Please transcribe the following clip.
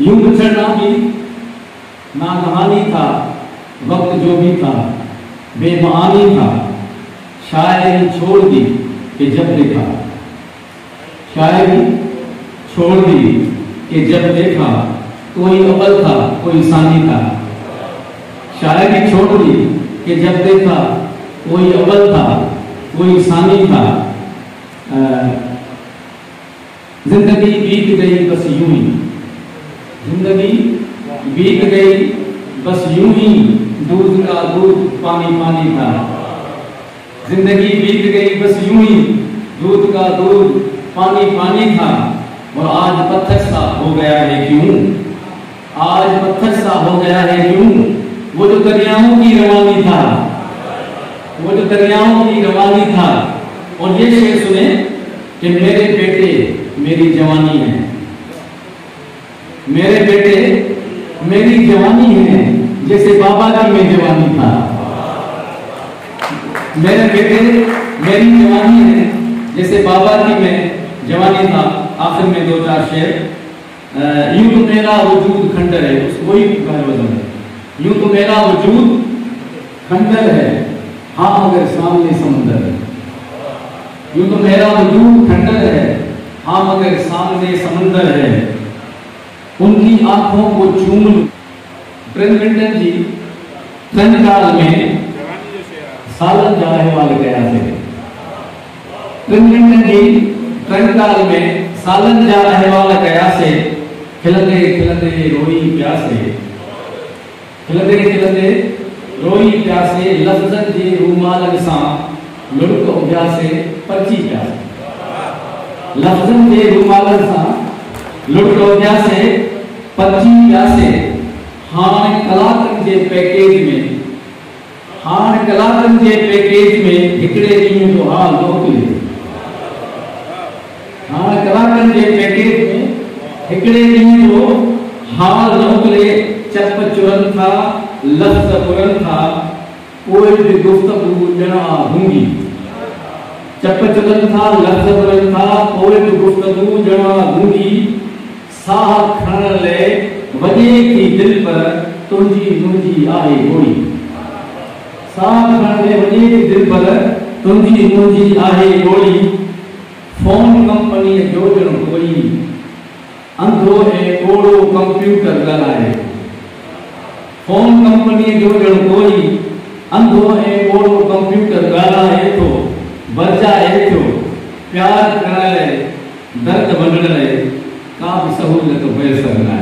यूं बिछड़ना भी ना कहानी था, वक्त जो भी था बेमानी था। शायरी छोड़ दी कि जब देखा, शायरी छोड़ दी कि जब देखा, कोई अव्वल था कोई सानी था। शायरी छोड़ दी कि जब देखा, कोई अव्वल था कोई सानी था। जिंदगी बीत गई बस यूं ही, जिंदगी बीत गई बस यूं ही, दूध का दूध पानी पानी था। जिंदगी बीत गई बस यूं ही, दूध का दूध पानी पानी था। और आज पत्थर सा हो गया है क्यों, आज पत्थर सा हो गया है क्यों। वो जो दरियाओं की रवानी था, वो जो दरियाओं की रवानी था। और ये शेर सुने कि मेरे बेटे मेरी जवानी है, मेरे बेटे मेरी जवानी है, जैसे बाबा की में जवानी था। मेरे बेटे मेरी जवानी है, जैसे बाबा की में जवानी था। आखिर में दो चार शेर। यूं तो मेरा वजूद खंडर है, वही वजन है। यूं तो मेरा वजूद खंडर है, हाँ मगर सामने समंदर है। यूं तो मेरा वजूद खंडर है, हाँ मगर सामने समंदर है। उनकी आंखों को चूम लूं। प्रेमविंटन जी संकाल में सालन जाए वाले गया से। प्रेमविंटन जी संकाल में सालन जा रहे वाला गया से। खिलते खिलते रोई प्यासे, खिलते खिलते रोई प्यासे। लफ्जन जे रूमालन सा लुढ़क उभ्या से पर्ची प्यासे। लफ्जन जे रूमालन सा लुढ़क उभ्या से पर्ची प्यासे। हाण कलाकनि जे पैकेज में, हाण कलाकनि जे पैकेज में हिकड़े ॾींहं जो हाल मोकिले। हाण कलाकनि जे पैकेज में हिकड़े ॾींहं जो हाल मोकिले। चप चुरनि था लफ्ज़ पुरनि था, कोई बि गुफ्तगू ॼणा गूंगी। चप चुरनि था लफ्ज़ पुरनि था, कोई बि गुफ्तगू ॼणा गूंगी। साह खणण लाइ वॼे थी दिल पर, तुंहिंजी मुंहिंजी आहे गोड़ी। साह खणण लाइ वॼे थी दिल पर, तुंहिंजी मुंहिंजी आहे गोड़ी। फोन कंपनी जो ॼण कोई अंधो ऐं ओड़ो कंप्यूटर ॻाल्हाए। फोन कंपनी जो ॼण कोई अंधो ऐं ओड़ो कंप्यूटर ॻाल्हाए थो। वरजाए थो प्यार करण लाइ, दर्द वंडण लाइ का बि सहूलियत मुयसर न